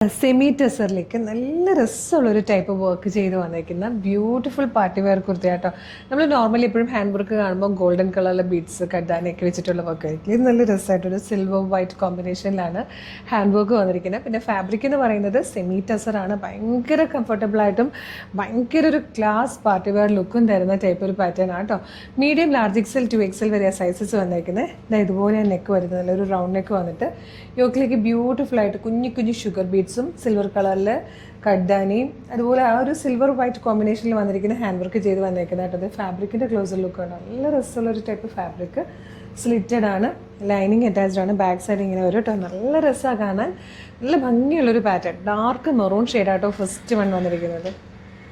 Semi ടെസറിലേക്ക് നല്ല രസമുള്ളൊരു type work ചെയ്ത് വന്നേക്കുന്ന ബ്യൂട്ടിഫുൾ പാർട്ടി വെയർ കുർത്തി കേട്ടോ. നമ്മൾ നോർമലി എപ്പോഴും ഹാൻഡ് വർക്ക് കാണുമ്പോൾ ഗോൾഡൻ കളറിലെ ബീഡ്സ് കഡാനൊക്കെ വെച്ചിട്ടുള്ള വർക്ക് ആയിരിക്കും. ഇത് നല്ല രസമായിട്ടൊരു സിൽവർ വൈറ്റ് കോമ്പിനേഷനിലാണ് ഹാൻഡ് വർക്ക് വന്നിരിക്കുന്നത്. പിന്നെ ഫാബ്രിക് എന്ന് പറയുന്നത് സെമി ടെസറാണ്. ഭയങ്കര കംഫർട്ടബിളായിട്ടും ഭയങ്കര ഒരു ക്ലാസ് പാർട്ടി വെയർ ലുക്കും തരുന്ന ടൈപ്പ് ഒരു പാറ്റേൺ ആണ് കേട്ടോ. മീഡിയം ലാർജ് എക്സൽ 2XL വരെ സൈസസ് വന്നേക്കുന്നത്. ഇതുപോലെ നെക്ക് വരുന്നത് നല്ലൊരു റൗണ്ട് നെക്ക് വന്നിട്ട് യോക്കിലേക്ക് ബ്യൂട്ടിഫുൾ ആയിട്ട് കുഞ്ഞു കുഞ്ഞു ഷുഗർ ബീഡ്സും സിൽവർ കളറിൽ കഡ്ഡാനിയും അതുപോലെ ആ ഒരു സിൽവർ വൈറ്റ് കോമ്പിനേഷനിൽ വന്നിരിക്കുന്ന ഹാൻഡ് വർക്ക് ചെയ്ത് വന്നേക്കുന്നത്. അത് ഫാബ്രിക്കിൻ്റെ ക്ലോസർ ലുക്കാണ്. നല്ല രസമുള്ളൊരു ടൈപ്പ് ഫാബ്രിക്. സ്ലിറ്റഡ് ആണ്, ലൈനിങ് അറ്റാച്ച്ഡ് ആണ്. ബാക്ക് സൈഡ് ഇങ്ങനെ വരും കേട്ടോ. നല്ല രസമാണ് കാണാൻ. നല്ല ഭംഗിയുള്ളൊരു പാറ്റേൺ. ഡാർക്ക് മെറൂൺ ഷെയ്ഡായിട്ടോ ഫസ്റ്റ് വൺ വന്നിരിക്കുന്നത്.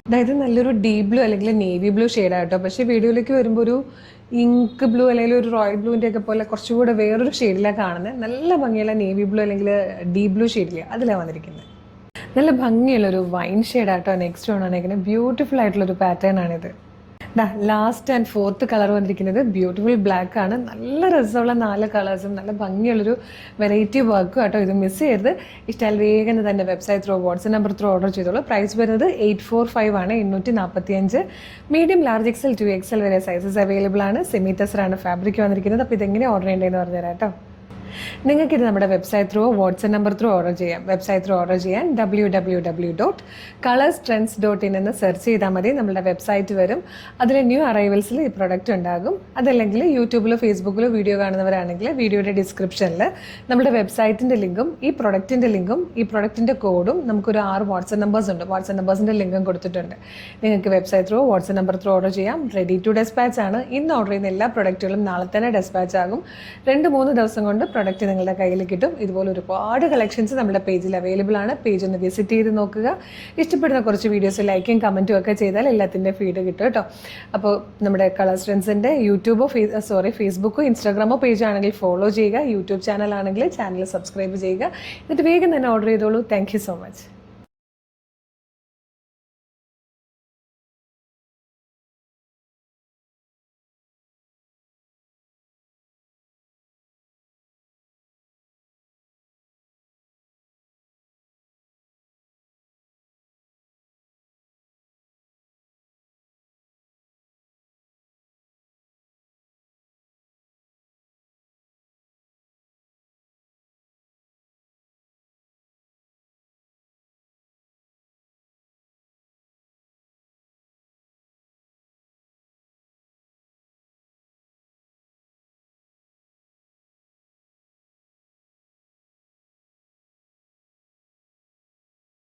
അതായത് നല്ലൊരു ഡീപ് ബ്ലൂ അല്ലെങ്കിൽ നേവി ബ്ലൂ ഷെയ്ഡായിട്ടോ. പക്ഷേ വീഡിയോയിലേക്ക് വരുമ്പോൾ ഒരു ഇങ്ക് ബ്ലൂ അല്ലെങ്കിൽ ഒരു റോയൽ ബ്ലൂവിൻ്റെ ഒക്കെ പോലെ കുറച്ചുകൂടെ വേറൊരു ഷെയ്ഡിലാണ് കാണുന്നത്. നല്ല ഭംഗിയുള്ള നേവി ബ്ലൂ അല്ലെങ്കിൽ ഡീപ് ബ്ലൂ ഷെയ്ഡിൽ അതിലാണ് വന്നിരിക്കുന്നത്. നല്ല ഭംഗിയുള്ളൊരു വൈൻ ഷെയ്ഡായിട്ടോ നെക്സ്റ്റ് വൺ വന്നിരിക്കുന്നത്. ബ്യൂട്ടിഫുൾ ആയിട്ടുള്ളൊരു പാറ്റേൺ ആണിത്. ലാസ്റ്റ് ആൻഡ് ഫോർത്ത് കളർ വന്നിരിക്കുന്നത് ബ്യൂട്ടിഫുൾ ബ്ലാക്ക് ആണ്. നല്ല രസമുള്ള 4 കളേഴ്സും നല്ല ഭംഗിയുള്ളൊരു വെറൈറ്റി വർക്കും കേട്ടോ. ഇത് മിസ് ചെയ്യരുത്. ഇഷ്ടമായാൽ വേഗം തന്നെ website through WhatsApp number through order ചെയ്തോളൂ. പ്രൈസ് വരുന്നത് 845 ആണ്, 845. മീഡിയം ലാർജ് എക്സൽ 2XL വരെ സൈസസ് അവൈലബിൾ ആണ്. സെമി ടെസറാണ് ഫാബ്രിക് വന്നിരിക്കുന്നത്. അപ്പോൾ ഇതെങ്ങനെ ഓർഡർ ചെയ്യേണ്ടതെന്ന് പറഞ്ഞുതരാം കേട്ടോ. നിങ്ങൾക്കിത് നമ്മുടെ website through WhatsApp number through order ചെയ്യാം. വെബ്സൈറ്റ് ത്രൂ ഓർഡർ ചെയ്യാൻ www.colorstrends.in എന്ന് സെർച്ച് ചെയ്താൽ മതി. നമ്മുടെ വെബ്സൈറ്റ് വരും. അതിൽ ന്യൂ അറൈവൽസിൽ ഈ പ്രൊഡക്റ്റ് ഉണ്ടാകും. അതല്ലെങ്കിൽ യൂട്യൂബിലോ ഫേസ്ബുക്കിലോ വീഡിയോ കാണുന്നവരാണെങ്കിൽ വീഡിയോയുടെ ഡിസ്ക്രിപ്ഷനിൽ നമ്മുടെ വെബ്സൈറ്റിൻ്റെ ലിങ്കും ഈ പ്രൊഡക്റ്റിൻ്റെ ലിങ്കും ഈ പ്രൊഡക്റ്റിൻ്റെ കോഡും നമുക്കൊരു 6 വാട്സ്ആപ്പ് നമ്പേഴ്സ് ഉണ്ട്. വാട്സ്ആപ്പ് നമ്പേഴ്സിൻ്റെ ലിങ്കും കൊടുത്തിട്ടുണ്ട്. നിങ്ങൾക്ക് website through WhatsApp number through order ചെയ്യാം. റെഡി ടു ഡെസ്പാച്ച് ആണ്. ഇന്ന് ഓർഡർ ചെയ്യുന്ന എല്ലാ പ്രൊഡക്റ്റുകളും നാളെ തന്നെ ഡെസ്പാച്ച് ആകും. 2-3 ദിവസം കൊണ്ട് പ്രൊഡക്റ്റ് നിങ്ങളുടെ കയ്യിൽ കിട്ടും. ഇതുപോലെ ഒരുപാട് കളക്ഷൻസ് നമ്മുടെ പേജിൽ അവൈലബിൾ ആണ്. പേജ് ഒന്ന് വിസിറ്റ് ചെയ്ത് നോക്കുക. ഇഷ്ടപ്പെടുന്ന കുറച്ച് വീഡിയോസ് ലൈക്കും കമൻറ്റും ഒക്കെ ചെയ്താൽ എല്ലാത്തിൻ്റെ ഫീഡ് കിട്ടും കേട്ടോ. അപ്പോൾ നമ്മുടെ കളർ സ്ട്രെൻസിൻ്റെ ഫേസ്ബുക്കോ ഇൻസ്റ്റാഗ്രാമോ പേജ് ആണെങ്കിൽ ഫോളോ ചെയ്യുക. യൂട്യൂബ് ചാനൽ ആണെങ്കിൽ ചാനൽ സബ്സ്ക്രൈബ് ചെയ്യുക. എന്നിട്ട് വേഗം തന്നെ ഓർഡർ ചെയ്തോളൂ. Thank you so much.